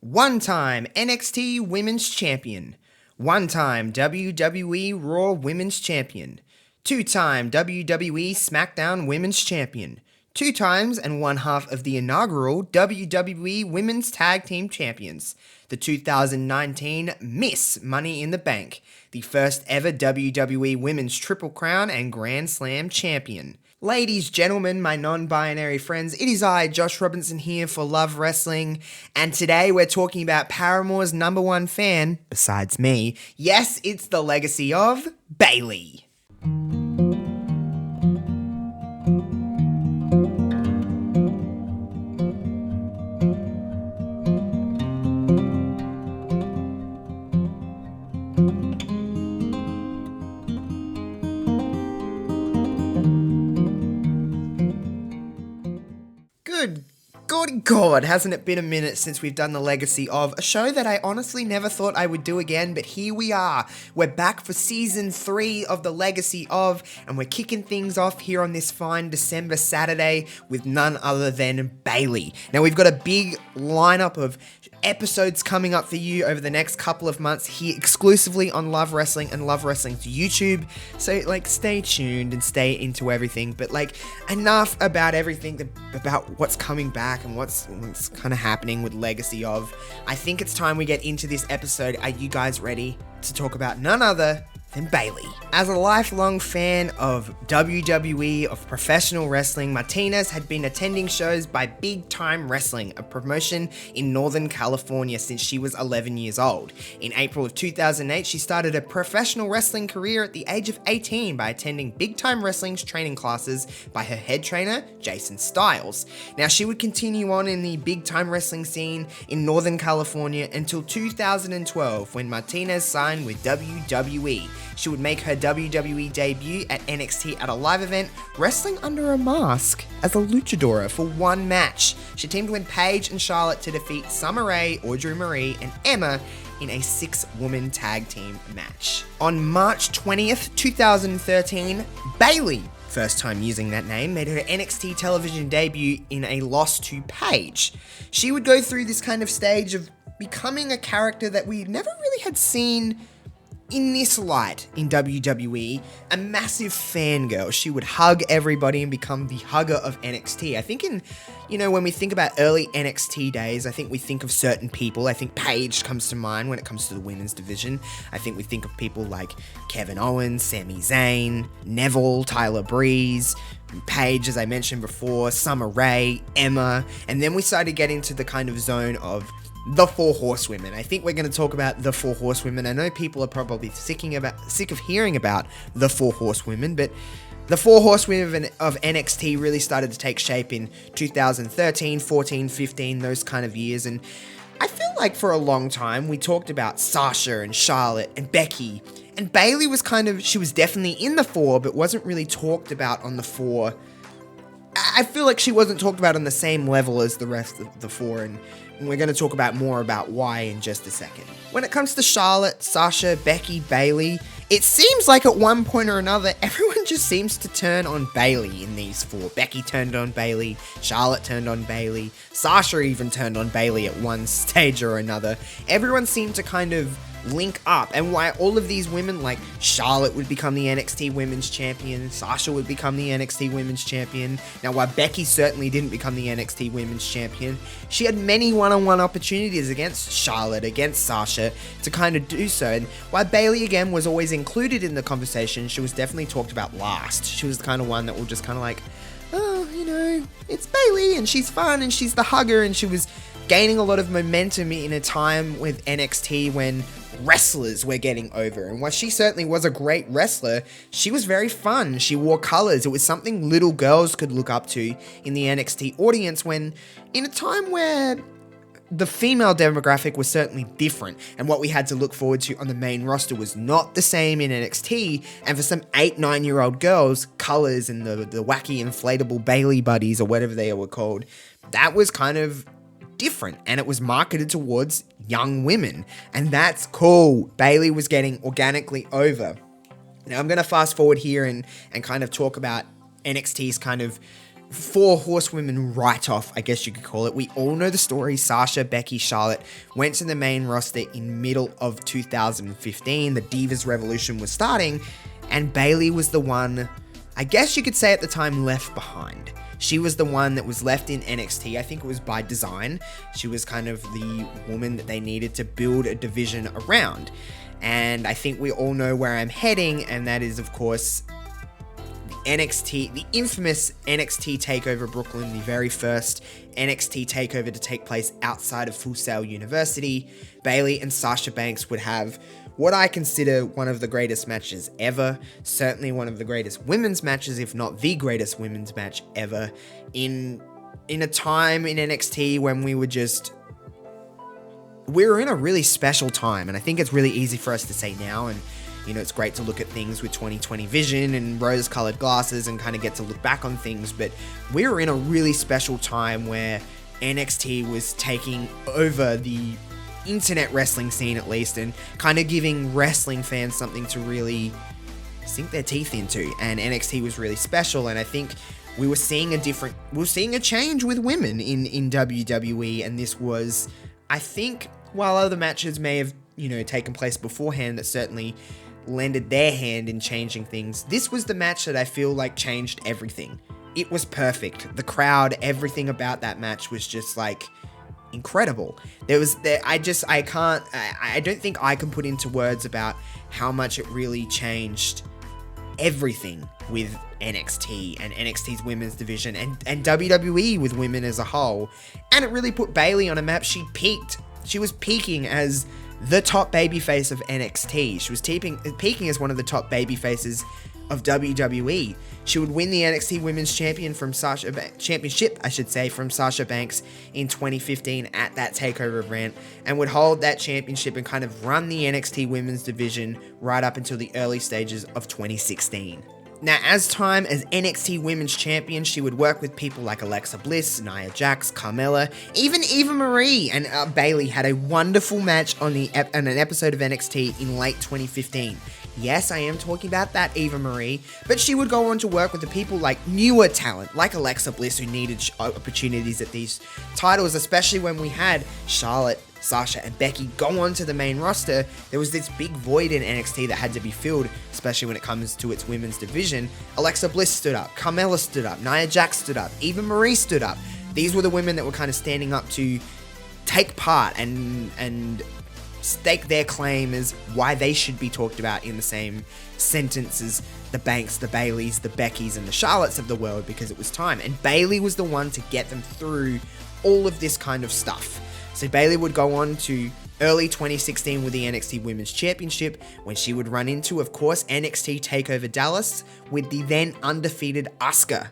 One-time NXT Women's Champion, one-time WWE Raw Women's Champion, two-time WWE SmackDown Women's Champion, two times and one half of the inaugural WWE Women's Tag Team Champions, the 2019 Miss Money in the Bank, the first ever WWE Women's Triple Crown and Grand Slam Champion. Ladies, gentlemen, my non-binary friends, it is I, Josh Robinson here for Love Wrestling, and today we're talking about Paramore's number one fan, besides me. Yes, it's the Legacy of Bayley. Good God, hasn't it been a minute since we've done the Legacy of, a show that I honestly never thought I would do again, but here we are. We're back for Season 3 of the Legacy of, and we're kicking things off here on this fine December Saturday with none other than Bayley. Now, we've got a big lineup of episodes coming up for you over the next couple of months here exclusively on Love Wrestling and Love Wrestling's YouTube, so stay tuned and stay into everything, but enough about everything, about what's coming back and what's kind of happening with Legacy of. I think it's time we get into this episode. Are you guys ready to talk about none other than Bayley? As a lifelong fan of WWE, of professional wrestling, Martinez had been attending shows by Big Time Wrestling, a promotion in Northern California, since she was 11 years old. In April of 2008, she started a professional wrestling career at the age of 18 by attending Big Time Wrestling's training classes by her head trainer, Jason Styles. Now, she would continue on in the Big Time Wrestling scene in Northern California until 2012, when Martinez signed with WWE. She would make her WWE debut at NXT at a live event, wrestling under a mask as a luchadora for one match. She teamed with Paige and Charlotte to defeat Summer Rae, Audrey Marie, and Emma in a 6-woman tag team match. On March 20th, 2013, Bayley, first time using that name, made her NXT television debut in a loss to Paige. She would go through this kind of stage of becoming a character that we never really had seen in this light in WWE, a massive fangirl. She would hug everybody and become the hugger of NXT. I think when we think about early NXT days, I think we think of certain people. I think Paige comes to mind when it comes to the women's division. I think we think of people like Kevin Owens, Sami Zayn, Neville, Tyler Breeze, Paige, as I mentioned before, Summer Rae, Emma, and then we started getting into the kind of zone of the Four Horsewomen. I think we're going to talk about the Four Horsewomen. I know people are probably sick of hearing about the Four Horsewomen, but the Four Horsewomen of NXT really started to take shape in 2013, 14, 15, those kind of years, and I feel like for a long time we talked about Sasha and Charlotte and Becky, and Bayley was she was definitely in the four, but wasn't really talked about on the four. I feel like she wasn't talked about on the same level as the rest of the four, and we're going to talk about more about why in just a second. When it comes to Charlotte, Sasha, Becky, Bayley, it seems like at one point or another, everyone just seems to turn on Bayley in these four. Becky turned on Bayley, Charlotte turned on Bayley, Sasha even turned on Bayley at one stage or another. Everyone seemed to kind of link up, and why all of these women, like Charlotte would become the NXT Women's Champion, Sasha would become the NXT Women's Champion. Now, while Becky certainly didn't become the NXT Women's Champion, she had many one-on-one opportunities against Charlotte, against Sasha, to kind of do so. And while Bayley, again, was always included in the conversation, she was definitely talked about last. She was the kind of one that will just kind of it's Bayley, and she's fun, and she's the hugger, and she was gaining a lot of momentum in a time with NXT when wrestlers were getting over. And while she certainly was a great wrestler, she was very fun. She wore colors. It was something little girls could look up to in the NXT audience, when in a time where the female demographic was certainly different, and what we had to look forward to on the main roster was not the same in NXT. And for some 8-9-year-old girls, colors and the wacky inflatable Bayley buddies, or whatever they were called, that was kind of different, and it was marketed towards young women, and that's cool. Bayley was getting organically over. Now I'm going to fast forward here and kind of talk about NXT's kind of four horsewomen write-off, I guess you could call it. We all know the story. Sasha, Becky, Charlotte went to the main roster in middle of 2015. The Divas Revolution was starting, and Bayley was the one, I guess you could say at the time, left behind. She was the one that was left in NXT. I think it was by design. She was kind of the woman that they needed to build a division around. And I think we all know where I'm heading, and that is, of course, the infamous NXT Takeover Brooklyn, the very first NXT Takeover to take place outside of Full Sail University. Bayley and Sasha Banks would have what I consider one of the greatest matches ever, certainly one of the greatest women's matches, if not the greatest women's match ever, in a time in NXT when we were in a really special time, and I think it's really easy for us to say now, and it's great to look at things with 2020 vision and rose-colored glasses and kind of get to look back on things, but we were in a really special time where NXT was taking over the internet wrestling scene, at least, and kind of giving wrestling fans something to really sink their teeth into, and NXT was really special, and I think we were seeing a change with women in WWE, and this was, I think, while other matches may have, taken place beforehand that certainly lended their hand in changing things, this was the match that I feel like changed everything. It was perfect. The crowd, everything about that match was just like incredible. I don't think I can put into words about how much it really changed everything with NXT and NXT's women's division and WWE with women as a whole. And it really put Bayley on a map. She peaked. She was peaking as the top babyface of NXT. She was peaking as one of the top babyfaces of WWE. She would win the NXT Women's Championship from Sasha Banks in 2015 at that takeover event, and would hold that championship and kind of run the NXT Women's division right up until the early stages of 2016. Now, as NXT Women's Champion, she would work with people like Alexa Bliss, Nia Jax, Carmella, even Eva Marie, and Bayley had a wonderful match on an episode of NXT in late 2015. Yes, I am talking about that Eva Marie, but she would go on to work with the people like newer talent, like Alexa Bliss, who needed opportunities at these titles, especially when we had Charlotte, Sasha, and Becky go on to the main roster. There was this big void in NXT that had to be filled, especially when it comes to its women's division. Alexa Bliss stood up, Carmella stood up, Nia Jax stood up, Eva Marie stood up. These were the women that were kind of standing up to take part and stake their claim as why they should be talked about in the same sentence as the Banks, the Baileys, the Beckys, and the Charlottes of the world, because it was time. And Bayley was the one to get them through all of this kind of stuff. So Bayley would go on to early 2016 with the NXT Women's Championship, when she would run into, of course, NXT TakeOver Dallas with the then undefeated Asuka.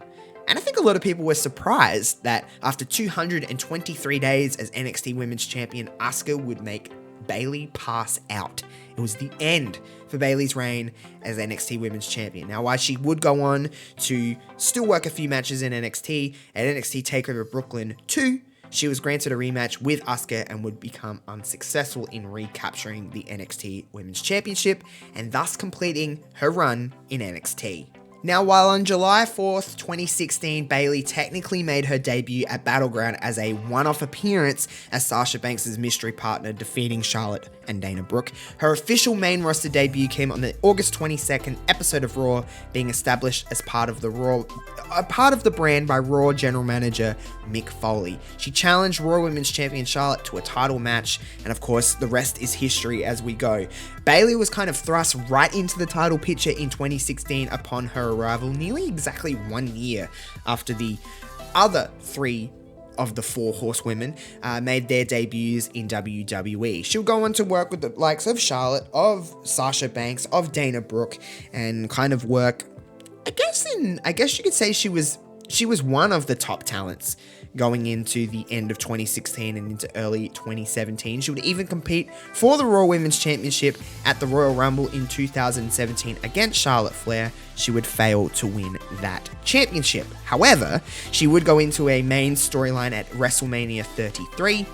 And I think a lot of people were surprised that after 223 days as NXT Women's Champion, Asuka would make Bayley pass out. It was the end for Bayley's reign as NXT Women's Champion. Now, while she would go on to still work a few matches in NXT, at NXT TakeOver Brooklyn 2, she was granted a rematch with Asuka and would become unsuccessful in recapturing the NXT Women's Championship, and thus completing her run in NXT. Now, while on July 4th, 2016, Bayley technically made her debut at Battleground as a one-off appearance as Sasha Banks' mystery partner, defeating Charlotte and Dana Brooke, her official main roster debut came on the August 22nd episode of Raw, being established as part of the brand by Raw general manager Mick Foley. She challenged Raw Women's Champion Charlotte to a title match, and of course, the rest is history as we go. Bayley was kind of thrust right into the title picture in 2016 upon her arrival, nearly exactly 1 year after the other three of the four horsewomen made their debuts in WWE. She'll go on to work with the likes of Charlotte, of Sasha Banks, of Dana Brooke, and kind of work, I guess you could say she was one of the top talents going into the end of 2016 and into early 2017. She would even compete for the Raw Women's Championship at the Royal Rumble in 2017 against Charlotte Flair. She would fail to win that championship. However, she would go into a main storyline at WrestleMania 33,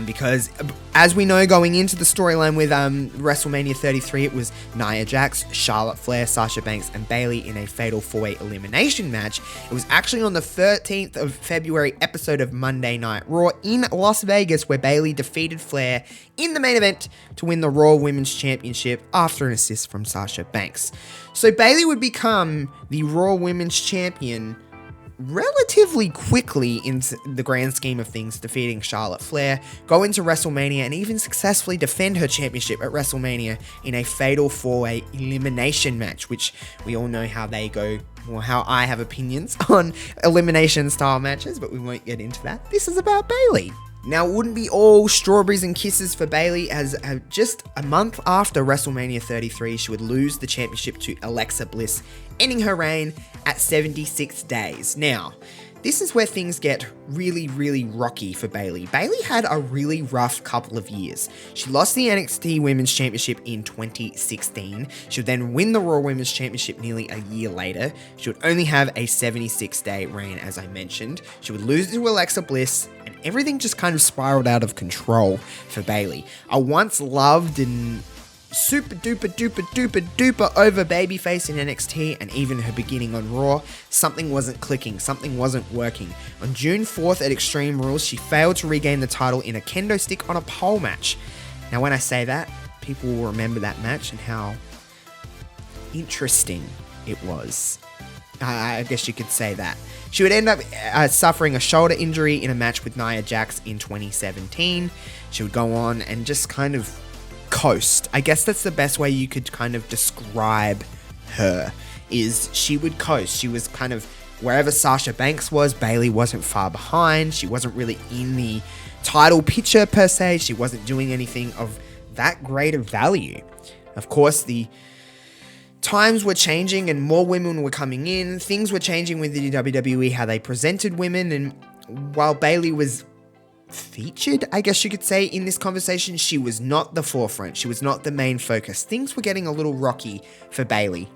because as we know, going into the storyline with WrestleMania 33, it was Nia Jax, Charlotte Flair, Sasha Banks, and Bayley in a fatal 4-way elimination match. It was actually on the 13th of February episode of Monday Night Raw in Las Vegas where Bayley defeated Flair in the main event to win the Raw Women's Championship after an assist from Sasha Banks. So Bayley would become the Raw Women's Champion relatively quickly in the grand scheme of things, defeating Charlotte Flair, go into WrestleMania, and even successfully defend her championship at WrestleMania in a fatal 4-way elimination match, which we all know how they go, or how I have opinions on elimination style matches, but we won't get into that. This is about Bayley. Now, it wouldn't be all strawberries and kisses for Bayley, as just a month after WrestleMania 33, she would lose the championship to Alexa Bliss, ending her reign at 76 days. Now, this is where things get really, really rocky for Bayley. Bayley had a really rough couple of years. She lost the NXT Women's Championship in 2016. She would then win the Raw Women's Championship nearly a year later. She would only have a 76-day reign, as I mentioned. She would lose to Alexa Bliss, and everything just kind of spiraled out of control for Bayley. A once loved and super duper duper duper duper over babyface in NXT, and even her beginning on Raw, something wasn't clicking, something wasn't working. On June 4th at Extreme Rules, she failed to regain the title in a kendo stick on a pole match. Now when I say that, people will remember that match and how interesting it was. I guess you could say that. She would end up suffering a shoulder injury in a match with Nia Jax in 2017. She would go on and just kind of coast. I guess that's the best way you could kind of describe her, is she would coast. She was kind of wherever Sasha Banks was, Bayley wasn't far behind. She wasn't really in the title picture per se. She wasn't doing anything of that great of value. Of course, the times were changing and more women were coming in. Things were changing with the WWE, how they presented women, and while Bayley was featured, I guess you could say, in this conversation, she was not the forefront. She was not the main focus. Things were getting a little rocky for Bayley.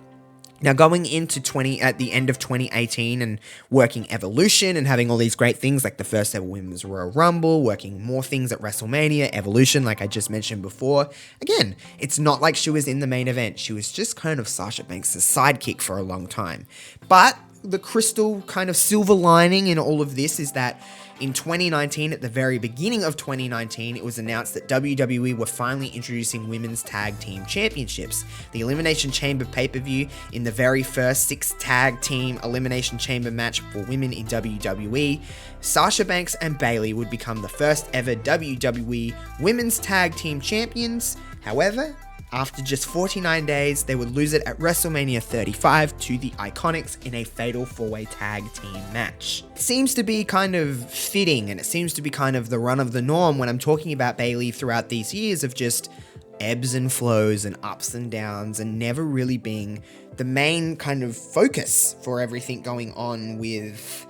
Now, going into at the end of 2018 and working Evolution and having all these great things like the first ever Women's Royal Rumble, working more things at WrestleMania, Evolution, like I just mentioned before. Again, it's not like she was in the main event. She was just kind of Sasha Banks' sidekick for a long time. But the crystal kind of silver lining in all of this is that in 2019, at the very beginning of 2019, it was announced that WWE were finally introducing women's tag team championships. The Elimination Chamber pay-per-view, in the very first 6 tag team Elimination Chamber match for women in WWE, Sasha Banks and Bayley would become the first ever WWE Women's Tag Team Champions. However, after just 49 days, they would lose it at WrestleMania 35 to the Iconics in a fatal 4-way tag team match. It seems to be kind of fitting, and it seems to be kind of the run of the norm when I'm talking about Bayley throughout these years of just ebbs and flows and ups and downs, and never really being the main kind of focus for everything going on with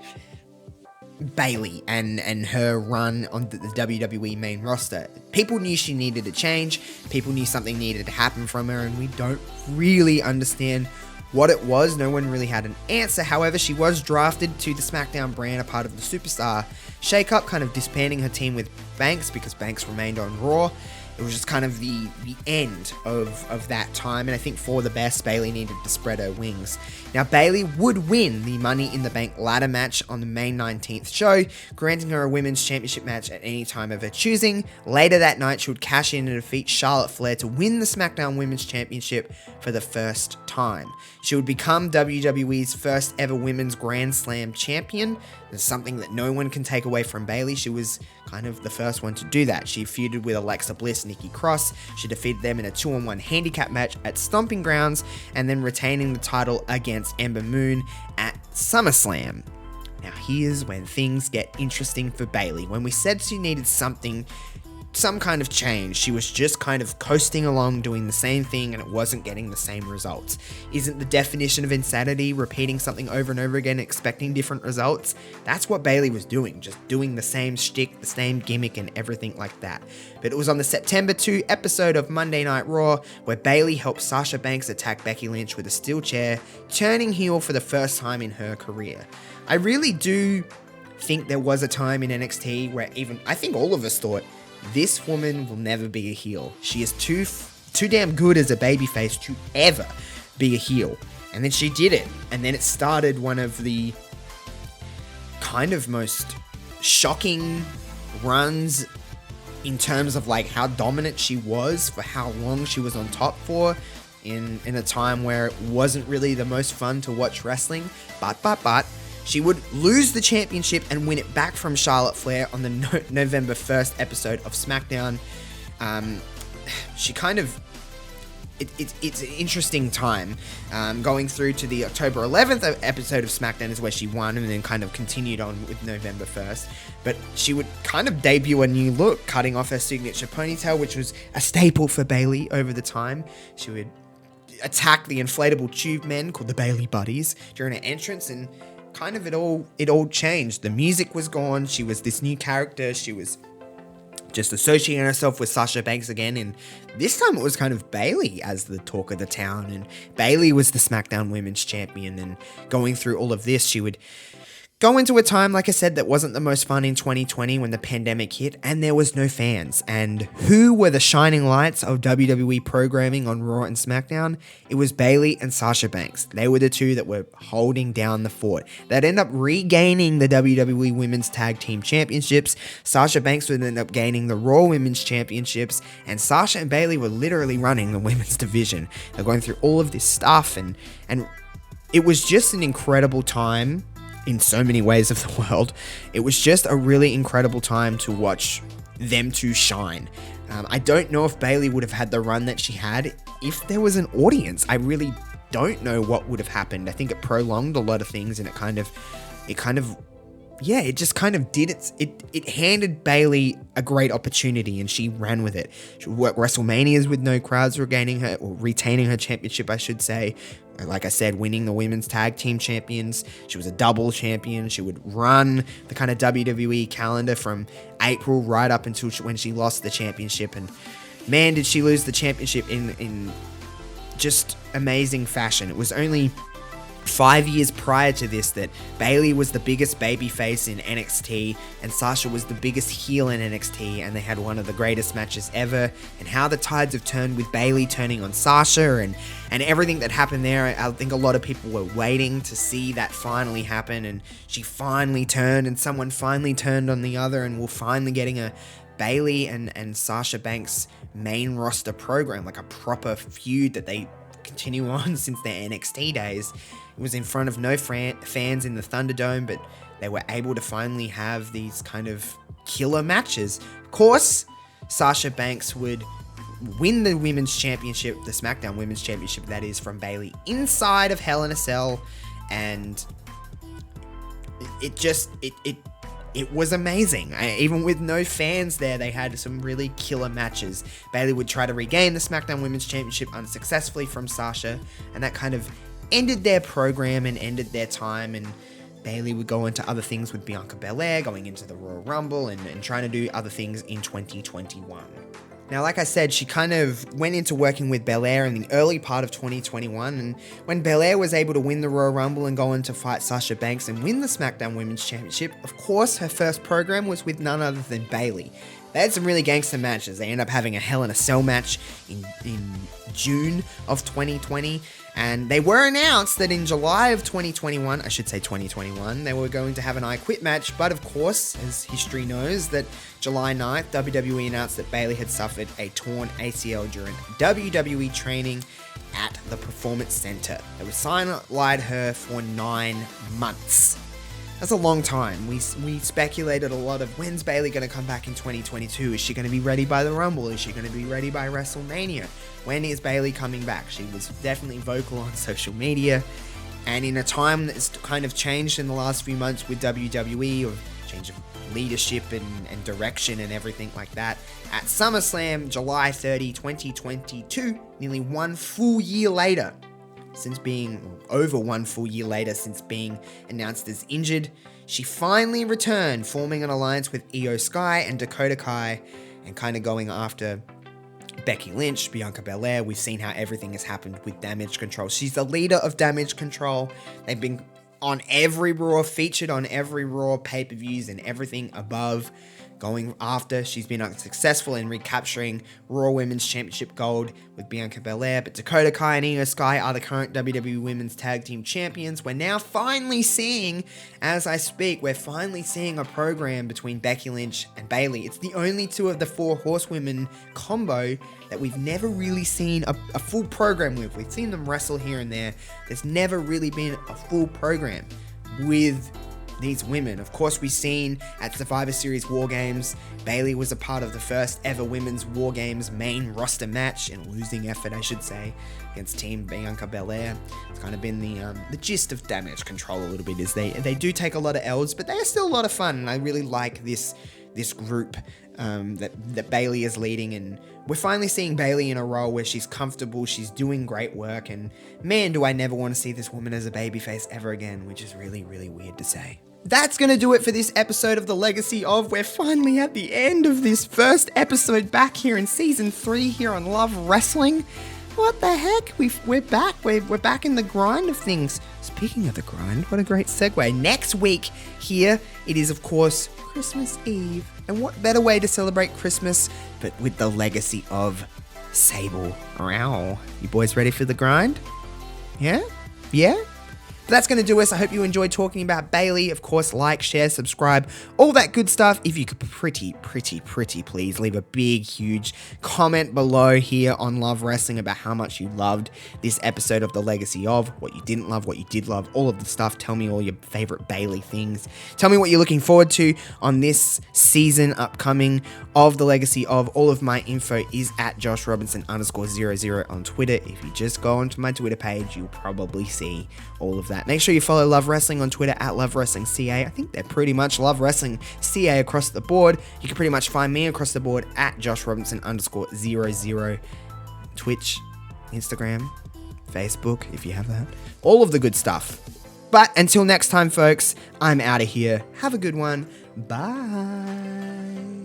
Bayley and her run on the WWE main roster. People knew she needed a change, people knew something needed to happen from her, and we don't really understand what it was. No one really had an answer. However, she was drafted to the SmackDown brand, a part of the Superstar shakeup, kind of disbanding her team with Banks because Banks remained on Raw. It was just kind of the end of that time, and I think for the best, Bayley needed to spread her wings. Now, Bayley would win the Money in the Bank ladder match on the May 19th show, granting her a women's championship match at any time of her choosing. Later that night, she would cash in and defeat Charlotte Flair to win the SmackDown Women's Championship for the first time. She would become WWE's first ever Women's Grand Slam champion. It's something that no one can take away from Bayley. She was kind of the first one to do that. She feuded with Alexa Bliss, Nikki Cross. She defeated them in a 2-on-1 handicap match at Stomping Grounds, and then retaining the title against Ember Moon at SummerSlam. Now here's when things get interesting for Bayley. When we said she needed some kind of change, she was just kind of coasting along doing the same thing and it wasn't getting the same results. Isn't the definition of insanity repeating something over and over again, expecting different results? That's what Bayley was doing, just doing the same shtick, the same gimmick and everything like that. But it was on the September 2 episode of Monday Night Raw where Bayley helped Sasha Banks attack Becky Lynch with a steel chair, turning heel for the first time in her career. I really do think there was a time in NXT where even I think all of us thought this woman will never be a heel. She is too damn good as a babyface to ever be a heel. And then she did it. And then it started one of the kind of most shocking runs in terms of like how dominant she was for how long she was on top for in a time where it wasn't really the most fun to watch wrestling. But she would lose the championship and win it back from Charlotte Flair on the November 1st episode of SmackDown. She kind of... It's an interesting time. Going through to the October 11th episode of SmackDown is where she won and then kind of continued on with November 1st. But she would kind of debut a new look, cutting off her signature ponytail, which was a staple for Bayley over the time. She would attack the inflatable tube men called the Bayley Buddies during her entrance, and kind of it all changed. The music was gone. She was this new character. She was just associating herself with Sasha Banks again, and this time it was kind of Bayley as the talk of the town, and Bayley was the SmackDown Women's Champion, and going through all of this, she would go into a time, like I said, that wasn't the most fun in 2020 when the pandemic hit and there was no fans. And who were the shining lights of WWE programming on Raw and SmackDown? It was Bayley and Sasha Banks. They were the two that were holding down the fort. They'd end up regaining the WWE Women's Tag Team Championships. Sasha Banks would end up gaining the Raw Women's Championships, and Sasha and Bayley were literally running the women's division. They're going through all of this stuff, and it was just an incredible time in so many ways of the world. It was just a really incredible time to watch them two shine. I don't know if Bayley would have had the run that she had if there was an audience. I really don't know what would have happened. I think it prolonged a lot of things, and it just kind of did it handed Bayley a great opportunity, and she ran with it. She would work WrestleManias with no crowds, retaining her championship, I should say. Like I said, winning the women's tag team champions. She was a double champion. She would run the kind of WWE calendar from April right up until when she lost the championship. And man, did she lose the championship in just amazing fashion. It was only 5 years prior to this that Bayley was the biggest babyface in NXT and Sasha was the biggest heel in NXT, and they had one of the greatest matches ever. And how the tides have turned with Bayley turning on Sasha and everything that happened there. I think a lot of people were waiting to see that finally happen, and she finally turned, and someone finally turned on the other, and we're finally getting a Bayley and Sasha Banks main roster program, like a proper feud that they continue on since their NXT days. It was in front of no fans in the Thunderdome, but they were able to finally have these kind of killer matches. Of course, Sasha Banks would win the Women's Championship, the SmackDown Women's Championship, that is, from Bayley inside of Hell in a Cell, and it was amazing. Even with no fans there, they had some really killer matches. Bayley would try to regain the SmackDown Women's Championship unsuccessfully from Sasha, and that kind of ended their program and ended their time, and Bayley would go into other things with Bianca Belair, going into the Royal Rumble and trying to do other things in 2021. Now, like I said, she kind of went into working with Belair in the early part of 2021, and when Belair was able to win the Royal Rumble and go on to fight Sasha Banks and win the SmackDown Women's Championship, of course, her first program was with none other than Bayley. They had some really gangster matches. They ended up having a Hell in a Cell match in June of 2020, and they were announced that in July of 2021, I should say 2021, they were going to have an I Quit match, but of course, as history knows, that July 9th, WWE announced that Bayley had suffered a torn ACL during WWE training at the Performance Center. They would sideline her for 9 months. That's a long time. We speculated a lot of when's Bayley going to come back in 2022? Is she going to be ready by the Rumble? Is she going to be ready by WrestleMania? When is Bayley coming back? She was definitely vocal on social media. And in a time that's kind of changed in the last few months with WWE, of change of leadership and direction and everything like that, at SummerSlam, July 30, 2022, nearly 1 full year later, since being announced as injured, she finally returned, forming an alliance with Io Sky and Dakota Kai, and kind of going after Becky Lynch, Bianca Belair. We've seen how everything has happened with Damage Control. She's the leader of Damage Control. They've been on every Raw, featured on every Raw pay-per-views and everything above. going after. She's been unsuccessful in recapturing Raw Women's Championship gold with Bianca Belair, but Dakota Kai and Io Sky are the current WWE Women's Tag Team Champions. We're now finally seeing, as I speak, we're finally seeing a program between Becky Lynch and Bayley. It's the only two of the 4 horsewomen combo that we've never really seen a full program with. We've seen them wrestle here and there. There's never really been a full program with these women. Of course, we've seen at Survivor Series War Games, Bayley was a part of the first ever women's War Games main roster match, in a losing effort, I should say, against Team Bianca Belair. It's kind of been the gist of Damage Control a little bit, is they do take a lot of L's, but they are still a lot of fun, and I really like this group that Bayley is leading, and we're finally seeing Bayley in a role where she's comfortable, she's doing great work, and man, do I never want to see this woman as a babyface ever again, which is really, really weird to say. That's going to do it for this episode of The Legacy Of. We're finally at the end of this first episode back here in Season 3 here on Love Wrestling. What the heck? We're back. We're back in the grind of things. Speaking of the grind, what a great segue. Next week here, it is, of course, Christmas Eve. And what better way to celebrate Christmas but with The Legacy Of Sable. Ow. You boys ready for the grind? Yeah? Yeah? That's going to do us. I hope you enjoyed talking about Bayley. Of course, like, share, subscribe, all that good stuff. If you could pretty please leave a big, huge comment below here on Love Wrestling about how much you loved this episode of The Legacy Of, what you didn't love, what you did love, all of the stuff. Tell me all your favorite Bayley things. Tell me what you're looking forward to on this season upcoming of The Legacy Of. All of my info is at JoshRobinson_00 on Twitter. If you just go onto my Twitter page, you'll probably see all of that. Make sure you follow Love Wrestling on Twitter at LoveWrestlingCA. I think they're pretty much Love Wrestling CA across the board. You can pretty much find me across the board at JoshRobinson_00. Twitch, Instagram, Facebook, if you have that. All of the good stuff. But until next time, folks, I'm out of here. Have a good one. Bye.